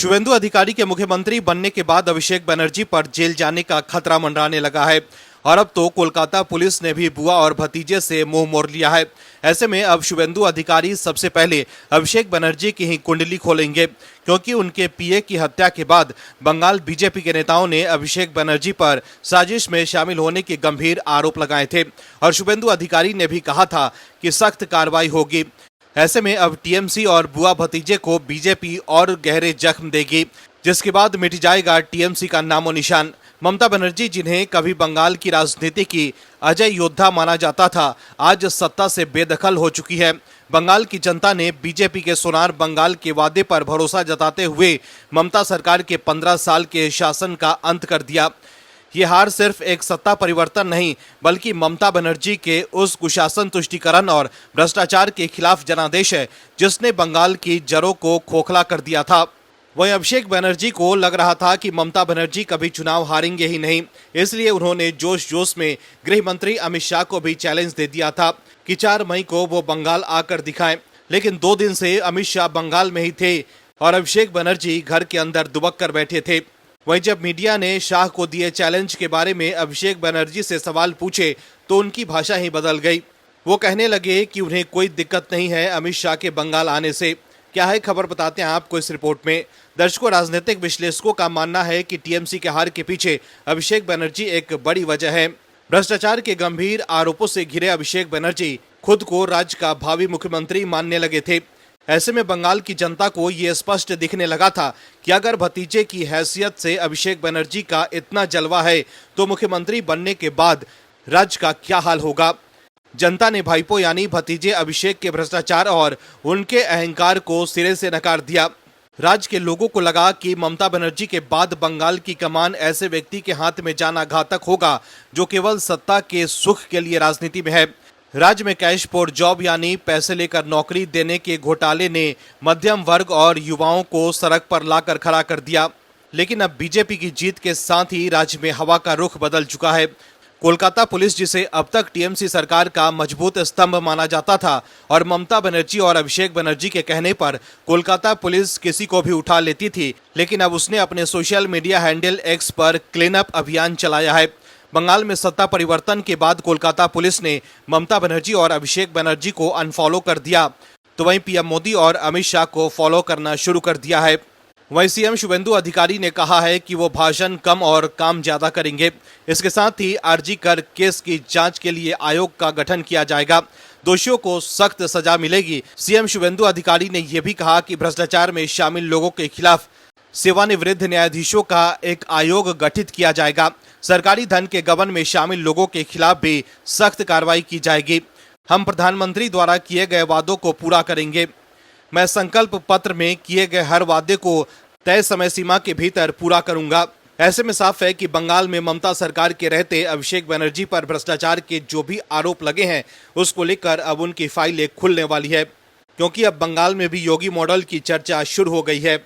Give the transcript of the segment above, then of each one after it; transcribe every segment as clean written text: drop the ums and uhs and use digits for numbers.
शुभेंदु अधिकारी के मुख्यमंत्री बनने के बाद अभिषेक बनर्जी पर जेल जाने का खतरा मंडराने लगा है और अब तो कोलकाता पुलिस ने भी बुआ और भतीजे से मुंह मोड़ लिया है। ऐसे में अब शुभेंदु अधिकारी सबसे पहले अभिषेक बनर्जी की ही कुंडली खोलेंगे, क्योंकि उनके पीए की हत्या के बाद बंगाल बीजेपी के नेताओं ने अभिषेक बनर्जी पर साजिश में शामिल होने के गंभीर आरोप लगाए थे और शुभेंदु अधिकारी ने भी कहा था कि सख्त कार्रवाई होगी। ऐसे में अब टीएमसी और बुआ भतीजे को बीजेपी और गहरे जख्म देगी, जिसके बाद मिट जाएगा टीएमसी का नामो निशान। ममता बनर्जी, जिन्हें कभी बंगाल की राजनीति की अजय योद्धा माना जाता था, आज सत्ता से बेदखल हो चुकी है। बंगाल की जनता ने बीजेपी के सोनार बंगाल के वादे पर भरोसा जताते हुए ममता सरकार के 15 साल के शासन का अंत कर दिया। ये हार सिर्फ एक सत्ता परिवर्तन नहीं, बल्कि ममता बनर्जी के उस कुशासन, तुष्टीकरण और भ्रष्टाचार के खिलाफ जनादेश है जिसने बंगाल की जड़ों को खोखला कर दिया था। वहीं अभिषेक बनर्जी को लग रहा था कि ममता बनर्जी कभी चुनाव हारेंगे ही नहीं, इसलिए उन्होंने जोश जोश में गृह मंत्री अमित शाह को भी चैलेंज दे दिया था कि 4 मई को वो बंगाल आकर दिखाएं। लेकिन 2 दिन से अमित शाह बंगाल में ही थे और अभिषेक बनर्जी घर के अंदर दुबक कर बैठे थे। वहीं जब मीडिया ने शाह को दिए चैलेंज के बारे में अभिषेक बनर्जी से सवाल पूछे तो उनकी भाषा ही बदल गई। वो कहने लगे कि उन्हें कोई दिक्कत नहीं है अमित शाह के बंगाल आने से। क्या है खबर, बताते हैं आपको इस रिपोर्ट में। दर्शकों, राजनीतिक विश्लेषकों का मानना है कि टीएमसी के हार के पीछे अभिषेक बनर्जी एक बड़ी वजह है। भ्रष्टाचार के गंभीर आरोपों से घिरे अभिषेक बनर्जी खुद को राज्य का भावी मुख्यमंत्री मानने लगे थे। ऐसे में बंगाल की जनता को ये स्पष्ट दिखने लगा था कि अगर भतीजे की हैसियत से अभिषेक बनर्जी का इतना जलवा है तो मुख्यमंत्री बनने के बाद राज्य का क्या हाल होगा। जनता ने भाईपो यानी भतीजे अभिषेक के भ्रष्टाचार और उनके अहंकार को सिरे से नकार दिया। राज्य के लोगों को लगा कि ममता बनर्जी के बाद बंगाल की कमान ऐसे व्यक्ति के हाथ में जाना घातक होगा जो केवल सत्ता के सुख के लिए राजनीति में है। राज्य में कैश फॉर जॉब यानी पैसे लेकर नौकरी देने के घोटाले ने मध्यम वर्ग और युवाओं को सड़क पर लाकर खड़ा कर दिया। लेकिन अब बीजेपी की जीत के साथ ही राज्य में हवा का रुख बदल चुका है। कोलकाता पुलिस, जिसे अब तक टीएमसी सरकार का मजबूत स्तंभ माना जाता था और ममता बनर्जी और अभिषेक बनर्जी के कहने पर कोलकाता पुलिस किसी को भी उठा लेती थी, लेकिन अब उसने अपने सोशल मीडिया हैंडल एक्स पर क्लीन अप अभियान चलाया है। बंगाल में सत्ता परिवर्तन के बाद कोलकाता पुलिस ने ममता बनर्जी और अभिषेक बनर्जी को अनफॉलो कर दिया, तो वहीं पीएम मोदी और अमित शाह को फॉलो करना शुरू कर दिया है। वहीं सीएम शुभेंदु अधिकारी ने कहा है कि वो भाषण कम और काम ज्यादा करेंगे। इसके साथ ही आरजी कर केस की जांच के लिए आयोग का गठन किया जाएगा। दोषियों को सख्त सजा मिलेगी। सीएम शुभेंदु अधिकारी ने यह भी कहा कि भ्रष्टाचार में शामिल लोगों के खिलाफ सेवानिवृत्त न्यायाधीशों का एक आयोग गठित किया जाएगा। सरकारी धन के गबन में शामिल लोगों के खिलाफ भी सख्त कार्रवाई की जाएगी। हम प्रधानमंत्री द्वारा किए गए वादों को पूरा करेंगे। मैं संकल्प पत्र में किए गए हर वादे को तय समय सीमा के भीतर पूरा करूंगा। ऐसे में साफ है कि बंगाल में ममता सरकार के रहते अभिषेक बनर्जी पर भ्रष्टाचार के जो भी आरोप लगे हैं उसको लेकर अब उनकी फाइलें खुलने वाली है, क्योंकि अब बंगाल में भी योगी मॉडल की चर्चा शुरू हो गई है।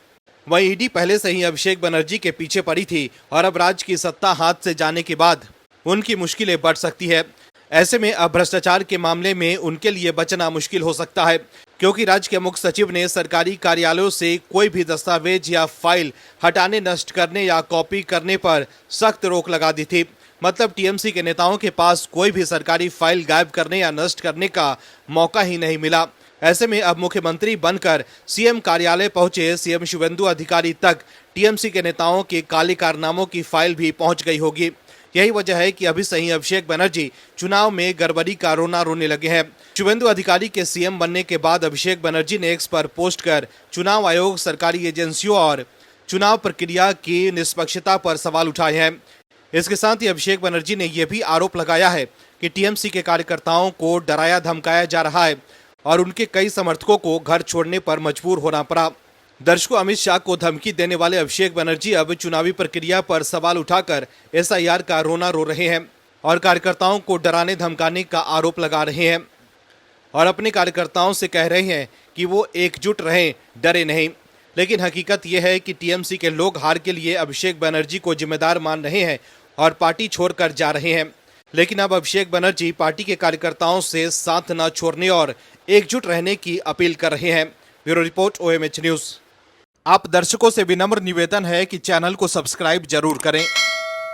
वहीं ईडी पहले से ही अभिषेक बनर्जी के पीछे पड़ी थी और अब राज्य की सत्ता हाथ से जाने के बाद उनकी मुश्किलें बढ़ सकती है। ऐसे में अब भ्रष्टाचार के मामले में उनके लिए बचना मुश्किल हो सकता है, क्योंकि राज्य के मुख्य सचिव ने सरकारी कार्यालयों से कोई भी दस्तावेज या फाइल हटाने, नष्ट करने या कॉपी करने पर सख्त रोक लगा दी थी। मतलब टीएमसी के नेताओं के पास कोई भी सरकारी फाइल गायब करने या नष्ट करने का मौका ही नहीं मिला। ऐसे में अब मुख्यमंत्री बनकर सीएम कार्यालय पहुंचे सीएम शुभेंदु अधिकारी तक टीएमसी के नेताओं के काले कारनामों की फाइल भी पहुंच गई होगी। यही वजह है कि अभी से ही अभिषेक बनर्जी चुनाव में गड़बड़ी का रोना रोने लगे हैं। शुभेंदु अधिकारी के सीएम बनने के बाद अभिषेक बनर्जी ने एक्स पर पोस्ट कर चुनाव आयोग, सरकारी एजेंसियों और चुनाव प्रक्रिया की निष्पक्षता पर सवाल उठाए हैं। इसके साथ ही अभिषेक बनर्जी ने यह भी आरोप लगाया है कि टीएमसी के कार्यकर्ताओं को डराया धमकाया जा रहा है और उनके कई समर्थकों को घर छोड़ने पर मजबूर होना पड़ा। दर्शकों, अमित शाह को धमकी देने वाले अभिषेक बनर्जी अब चुनावी प्रक्रिया पर सवाल उठाकर एसआईआर का रोना रो रहे हैं और कार्यकर्ताओं को डराने धमकाने का आरोप लगा रहे हैं और अपने कार्यकर्ताओं से कह रहे हैं कि वो एकजुट रहें, डरे नहीं। लेकिन हकीकत यह है कि टीएमसी के लोग हार के लिए अभिषेक बनर्जी को जिम्मेदार मान रहे हैं और पार्टी छोड़कर जा रहे हैं। लेकिन अब अभिषेक बनर्जी पार्टी के कार्यकर्ताओं से साथ न छोड़ने और एकजुट रहने की अपील कर रहे हैं। Bureau report, OMH news. आप दर्शकों से विनम्र निवेदन है कि चैनल को सब्सक्राइब जरूर करें।